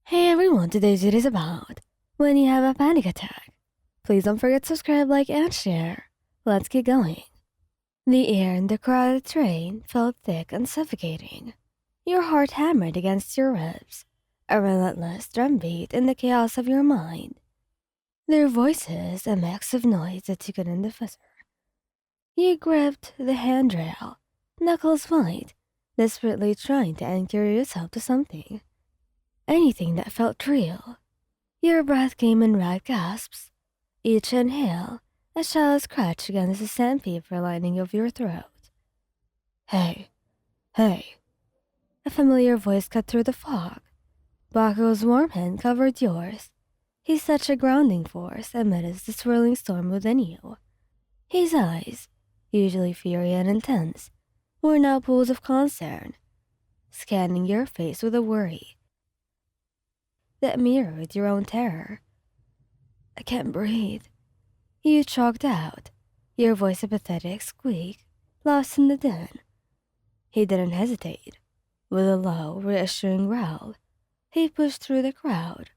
Hey everyone, today's video is about when you have a panic attack. Please don't forget to subscribe, like, and share. Let's get going. The air in the crowded train felt thick and suffocating. Your heart hammered against your ribs, a relentless drumbeat in the chaos of your mind. Their voices a mix of noise that you couldn't decipher. You gripped the handrail, knuckles white, desperately trying to anchor yourself to something. Anything that felt real. Your breath came in ragged gasps. Each inhale, a shallow scratch against the sandpaper lining of your throat. Hey, hey. A familiar voice cut through the fog. Bakugou's warm hand covered yours. He's such a grounding force amidst the swirling storm within you. His eyes, usually fiery and intense, were now pools of concern, scanning your face with a worry that mirrored your own terror. I can't breathe. You choked out, your voice a pathetic squeak, lost in the din. He didn't hesitate. With a low, reassuring growl, he pushed through the crowd,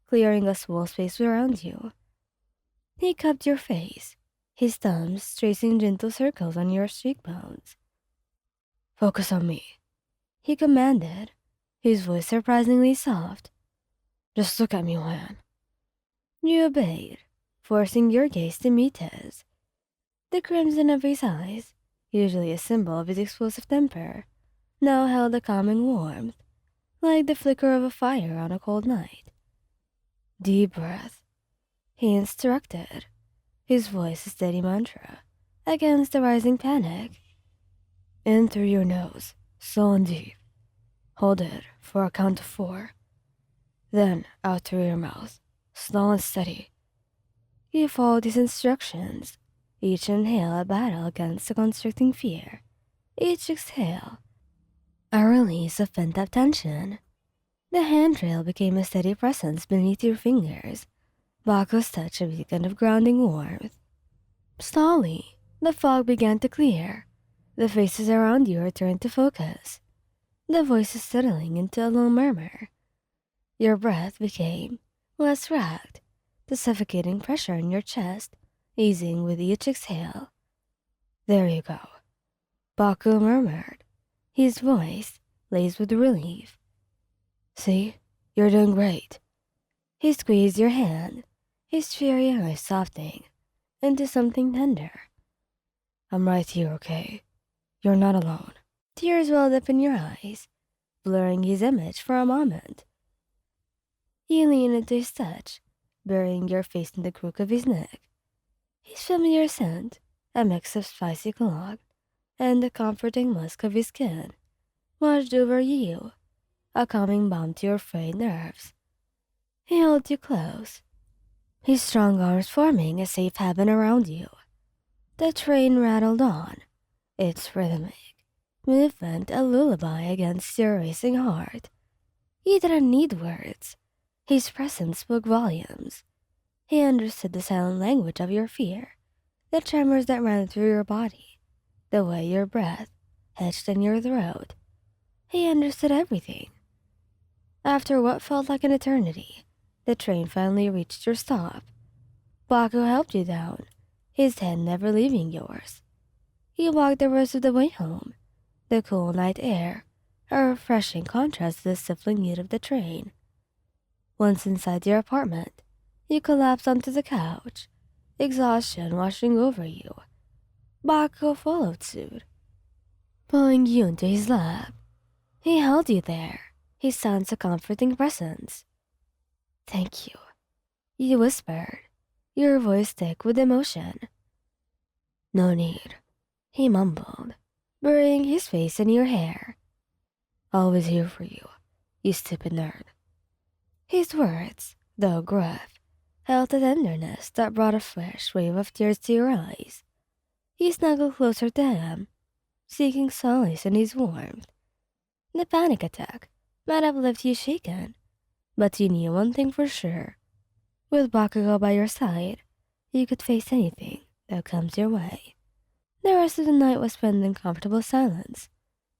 clearing a small space around you. He cupped your face, his thumbs tracing gentle circles on your cheekbones. Focus on me, he commanded, his voice surprisingly soft. Just look at me, Juan. You obeyed, forcing your gaze to meet his. The crimson of his eyes, usually a symbol of his explosive temper, now held a calming warmth, like the flicker of a fire on a cold night. Deep breath, he instructed, his voice a steady mantra, against the rising panic. In through your nose, slow and deep. Hold it for a count of 4. Then out through your mouth, slow and steady. You followed his instructions, each inhale a battle against the constricting fear, each exhale a release of pent-up tension. The handrail became a steady presence beneath your fingers, Baku's touch a beacon of grounding warmth. Slowly, the fog began to clear, the faces around you returned to focus, the voices settling into a low murmur. Your breath became less ragged, the suffocating pressure in your chest easing with each exhale. There you go, Baku murmured, his voice laced with relief. See, you're doing great. He squeezed your hand, his fiery eyes softening into something tender. I'm right here, okay? You're not alone. Tears welled up in your eyes, blurring his image for a moment. You leaned into his touch, burying your face in the crook of his neck. His familiar scent, a mix of spicy cologne and the comforting musk of his skin, washed over you, a calming balm to your frayed nerves. He held you close, his strong arms forming a safe haven around you. The train rattled on, its rhythmic movement a lullaby against your racing heart. You didn't need words. His presence spoke volumes. He understood the silent language of your fear, the tremors that ran through your body, the way your breath hitched in your throat. He understood everything. After what felt like an eternity, the train finally reached your stop. Baku helped you down, his hand never leaving yours. You walked the rest of the way home, the cool night air, a refreshing contrast to the stifling heat of the train. Once inside your apartment, you collapsed onto the couch, exhaustion washing over you. Baku followed suit, pulling you into his lap. He held you there, his sense a comforting presence. Thank you whispered, your voice thick with emotion. No need, he mumbled, burying his face in your hair. Always here for you, you stupid nerd. His words, though gruff, held a tenderness that brought a fresh wave of tears to your eyes. You snuggled closer to him, seeking solace in his warmth. The panic attack might have left you shaken, but you knew one thing for sure. With Bakugou by your side, you could face anything that comes your way. The rest of the night was spent in comfortable silence.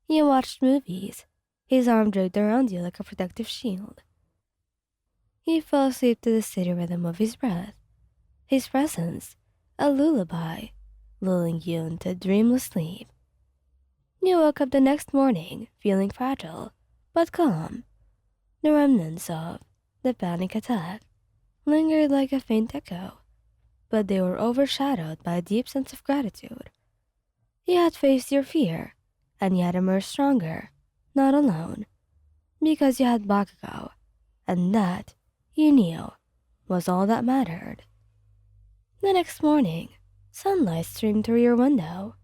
You watched movies, his arm draped around you like a protective shield. He fell asleep to the steady rhythm of his breath, his presence, a lullaby, lulling you into dreamless sleep. You woke up the next morning feeling fragile, but calm. The remnants of the panic attack lingered like a faint echo, but they were overshadowed by a deep sense of gratitude. You had faced your fear, and you had emerged stronger, not alone, because you had Bakugou, and that, you knew, was all that mattered. The next morning, sunlight streamed through your window,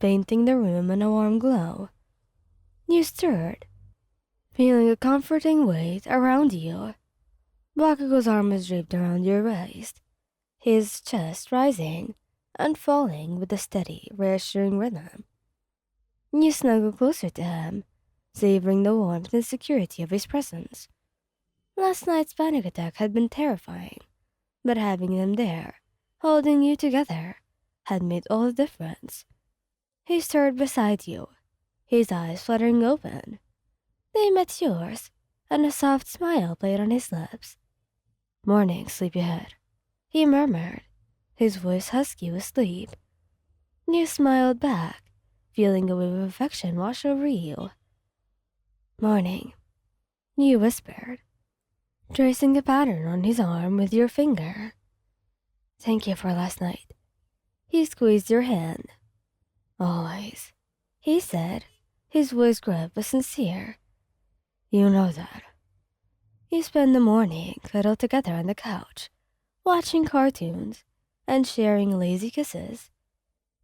painting the room in a warm glow. You stirred, feeling a comforting weight around you. Bakugou's arm was draped around your waist, his chest rising and falling with a steady, reassuring rhythm. You snuggled closer to him, savoring the warmth and security of his presence. Last night's panic attack had been terrifying, but having them there, holding you together, had made all the difference. He stirred beside you, his eyes fluttering open. They met yours, and a soft smile played on his lips. "Morning, sleepyhead," he murmured, his voice husky with sleep. You smiled back, feeling a wave of affection wash over you. "Morning," you whispered, tracing a pattern on his arm with your finger. "Thank you for last night." He squeezed your hand. "Always," he said, his voice grave but sincere. "You know that." You spent the morning cuddled together on the couch, watching cartoons and sharing lazy kisses.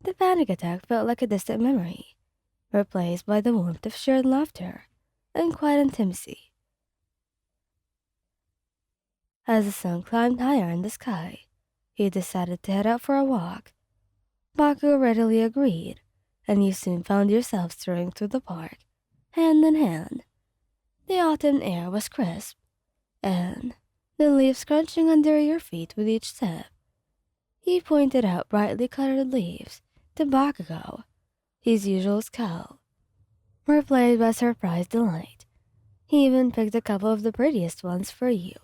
The panic attack felt like a distant memory, replaced by the warmth of shared laughter and quiet intimacy. As the sun climbed higher in the sky, he decided to head out for a walk. Baku readily agreed, and you soon found yourselves strolling through the park, hand in hand. The autumn air was crisp, and the leaves crunching under your feet with each step. He pointed out brightly colored leaves to Bakugou, his usual scowl, replaced by surprised delight. He even picked a couple of the prettiest ones for you,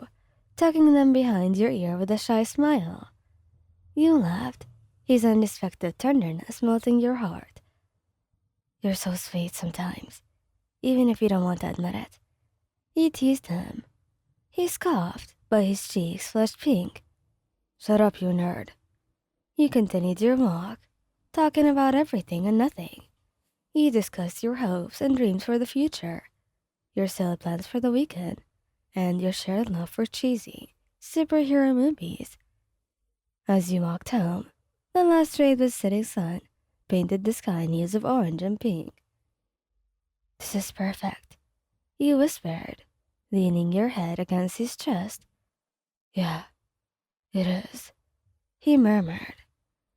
tucking them behind your ear with a shy smile. You laughed, his unexpected tenderness melting your heart. "You're so sweet sometimes, even if you don't want to admit it." You teased him. He scoffed, but his cheeks flushed pink. "Shut up, you nerd." You continued your walk, talking about everything and nothing. You discussed your hopes and dreams for the future, your silly plans for the weekend, and your shared love for cheesy superhero movies. As you walked home, the last ray of the setting sun painted the sky in hues of orange and pink. "This is perfect," you whispered, leaning your head against his chest. "Yeah, it is," he murmured,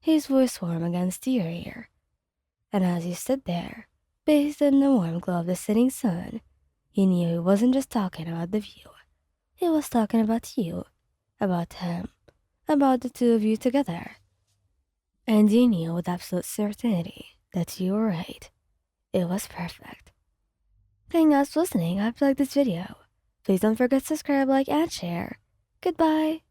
his voice warm against your ear. And as you stood there, bathed in the warm glow of the setting sun, you knew he wasn't just talking about the view. He was talking about you, about him, about the two of you together. And you knew with absolute certainty that you were right. It was perfect. Thanks for listening. I hope you liked this video. Please don't forget to subscribe, like, and share. Goodbye.